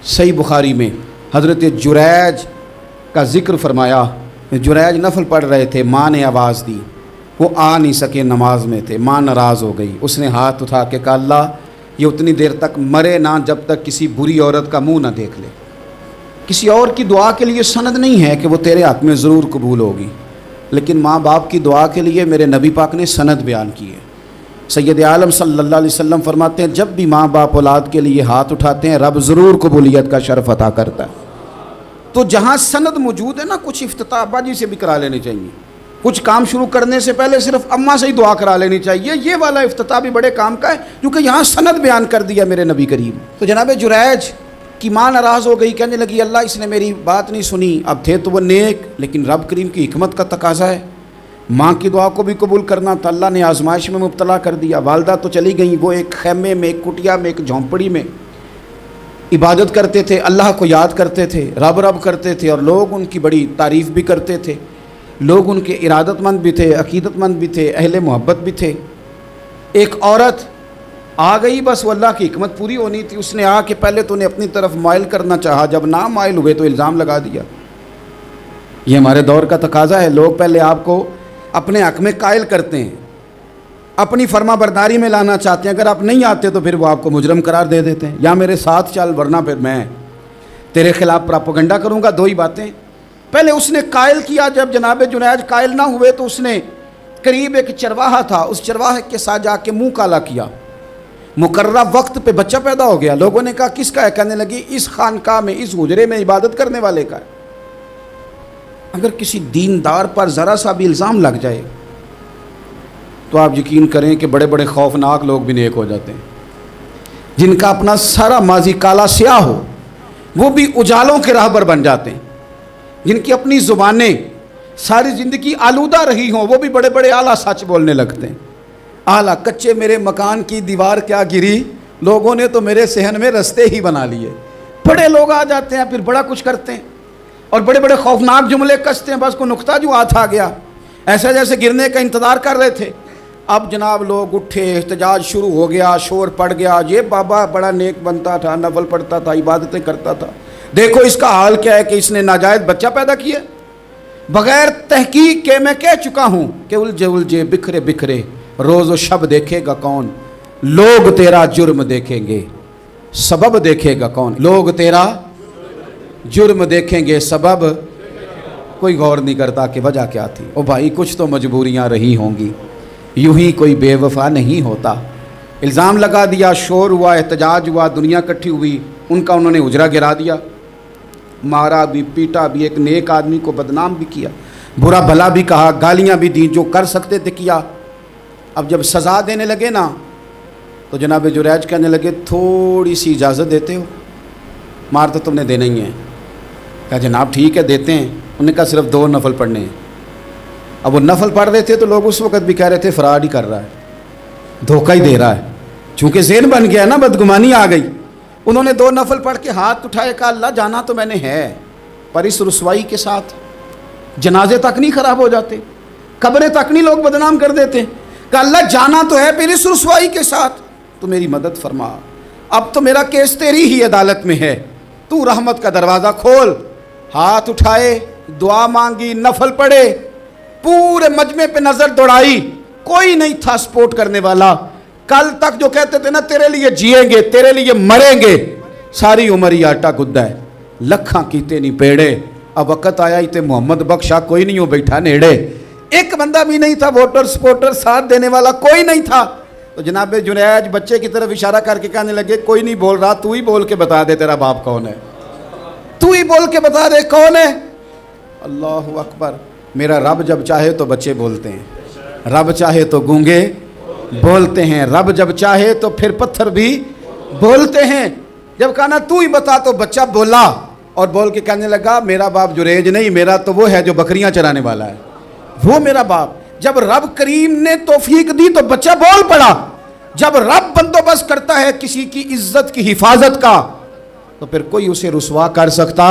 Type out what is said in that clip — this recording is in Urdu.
صحیح بخاری میں حضرت جریج کا ذکر فرمایا، جریج نفل پڑھ رہے تھے، ماں نے آواز دی، وہ آ نہیں سکے، نماز میں تھے، ماں ناراض ہو گئی، اس نے ہاتھ اٹھا کے کہا اللہ یہ اتنی دیر تک مرے نہ جب تک کسی بری عورت کا منہ نہ دیکھ لے۔ کسی اور کی دعا کے لیے سند نہیں ہے کہ وہ تیرے ہاتھ میں ضرور قبول ہوگی، لیکن ماں باپ کی دعا کے لیے میرے نبی پاک نے سند بیان کی ہے۔ سید عالم صلی اللہ علیہ وسلم فرماتے ہیں جب بھی ماں باپ اولاد کے لیے ہاتھ اٹھاتے ہیں رب ضرور قبولیت کا شرف عطا کرتا ہے۔ تو جہاں سند موجود ہے نا، کچھ افتتاح ابا جی سے بھی کرا لینے چاہیے، کچھ کام شروع کرنے سے پہلے صرف اماں سے ہی دعا کرا لینی چاہیے، یہ والا افتتاح بھی بڑے کام کا ہے کیونکہ یہاں سند بیان کر دیا میرے نبی کریم۔ تو جناب جریج کی ماں ناراض ہو گئی، کہنے لگی اللہ اس نے میری بات نہیں سنی، اب تھے تو وہ نیک لیکن رب کریم کی حکمت کا تقاضا ہے، ماں کی دعا کو بھی قبول کرنا تھا، اللہ نے آزمائش میں مبتلا کر دیا۔ والدہ تو چلی گئیں، وہ ایک خیمے میں، ایک کٹیا میں، ایک جھونپڑی میں عبادت کرتے تھے، اللہ کو یاد کرتے تھے، رب رب کرتے تھے، اور لوگ ان کی بڑی تعریف بھی کرتے تھے، لوگ ان کے ارادت مند بھی تھے، عقیدت مند بھی تھے، اہل محبت بھی تھے۔ ایک عورت آ گئی، بس وہ اللہ کی حکمت پوری ہونی تھی، اس نے آ کے پہلے تو انہیں اپنی طرف مائل کرنا چاہا، جب نہ مائل ہوئے تو الزام لگا دیا۔ یہ ہمارے دور کا تقاضا ہے، لوگ پہلے آپ کو اپنے حق میں قائل کرتے ہیں، اپنی فرما برداری میں لانا چاہتے ہیں، اگر آپ نہیں آتے تو پھر وہ آپ کو مجرم قرار دے دیتے ہیں، یا میرے ساتھ چل ورنہ پھر میں تیرے خلاف پراپیگنڈا کروں گا، دو ہی باتیں۔ پہلے اس نے قائل کیا، جب جناب جنید قائل نہ ہوئے تو اس نے قریب ایک چرواہا تھا، اس چرواہے کے ساتھ جا کے منہ کالا کیا، مقررہ وقت پہ بچہ پیدا ہو گیا۔ لوگوں نے کہا کس کا ہے؟ کہنے لگی اس خانقاہ میں، اس حجرے میں عبادت کرنے والے کا ہے۔ اگر کسی دیندار پر ذرا سا بھی الزام لگ جائے تو آپ یقین کریں کہ بڑے بڑے خوفناک لوگ بھی نیک ہو جاتے ہیں، جن کا اپنا سارا ماضی کالا سیاہ ہو وہ بھی اجالوں کے راہبر بن جاتے ہیں، جن کی اپنی زبانیں ساری زندگی آلودہ رہی ہوں وہ بھی بڑے بڑے اعلیٰ سچ بولنے لگتے ہیں۔ اعلیٰ کچے میرے مکان کی دیوار کیا گری، لوگوں نے تو میرے صحن میں رستے ہی بنا لیے۔ بڑے لوگ آ جاتے ہیں، پھر بڑا کچھ کرتے ہیں اور بڑے بڑے خوفناک جملے کستے ہیں، بس کو نقطہ جو ہاتھ آ گیا ایسا جیسے گرنے کا انتظار کر رہے تھے۔ اب جناب لوگ اٹھے، احتجاج شروع ہو گیا، شور پڑ گیا، یہ بابا بڑا نیک بنتا تھا، نفل پڑھتا تھا، عبادتیں کرتا تھا، دیکھو اس کا حال کیا ہے کہ اس نے ناجائز بچہ پیدا کیا۔ بغیر تحقیق کے میں کہہ چکا ہوں کہ الجھے الجھے بکھرے بکھرے روز و شب دیکھے گا کون، لوگ تیرا جرم دیکھیں گے سبب دیکھے گا کون، لوگ تیرا جرم دیکھیں گے سبب کوئی غور نہیں کرتا کہ وجہ کیا تھی۔ او بھائی کچھ تو مجبوریاں رہی ہوں گی، یوں ہی کوئی بے وفا نہیں ہوتا۔ الزام لگا دیا، شور ہوا، احتجاج ہوا، دنیا اکٹھی ہوئی، ان کا انہوں نے حجرہ گرا دیا، مارا بھی، پیٹا بھی، ایک نیک آدمی کو بدنام بھی کیا، برا بھلا بھی کہا، گالیاں بھی دیں، جو کر سکتے تھے کیا۔ اب جب سزا دینے لگے نا تو جناب جریج کہنے لگے تھوڑی سی اجازت دیتے ہو، مار تو تم نے دینا ہی ہے۔ کہا جناب ٹھیک ہے دیتے ہیں۔ انہوں نے کہا صرف 2 نفل پڑھنے ہیں۔ اب وہ نفل پڑھ رہے تھے تو لوگ اس وقت بھی کہہ رہے تھے فراڈ ہی کر رہا ہے، دھوکہ ہی دے رہا ہے، چونکہ ذہن بن گیا نا، بدگمانی آ گئی۔ انہوں نے 2 نفل پڑھ کے ہاتھ اٹھائے، کہا اللہ جانا تو میں نے ہے، پر اس رسوائی کے ساتھ جنازے تک نہیں خراب ہو جاتے، قبریں تک نہیں لوگ بدنام کر دیتے۔ کہا اللہ جانا تو ہے، پھر اس رسوائی کے ساتھ تو میری مدد فرما، اب تو میرا کیس تیری ہی عدالت میں ہے، تو رحمت کا دروازہ کھول۔ ہاتھ اٹھائے، دعا مانگی، نفل پڑھے، پورے مجمع پہ نظر دوڑائی، کوئی نہیں تھا سپورٹ کرنے والا۔ کل تک جو کہتے تھے نا تیرے لیے جیئیں گے، تیرے لیے مریں گے، ساری عمر ہی آٹا گدا ہے، لکھاں کیتے نہیں پیڑے، اب وقت آیا ہی تے محمد بخشا کوئی نہیں ہو بیٹھا نیڑے، ایک بندہ بھی نہیں تھا ووٹر سپورٹر ساتھ دینے والا کوئی نہیں تھا۔ تو جناب جنید بچے کی طرف اشارہ کر کے کہنے لگے کوئی نہیں بول رہا، تو ہی بول کے بتا دے تیرا باپ کون ہے، تو ہی بول کے بتا دے کون ہے۔ اللہ اکبر۔ میرا رب جب چاہے تو بچے بولتے ہیں، رب چاہے تو گونگے بولتے ہیں، رب جب چاہے تو پھر پتھر بھی بولتے ہیں۔ جب کہا نا تو ہی بتا تو بچہ بولا اور بول کے کہنے لگا میرا باپ جریج نہیں، میرا تو وہ ہے جو بکریاں چرانے والا ہے، وہ میرا باپ۔ جب رب کریم نے توفیق دی تو بچہ بول پڑا۔ جب رب بندوبست کرتا ہے کسی کی عزت کی حفاظت کا تو پھر کوئی اسے رسوا کر سکتا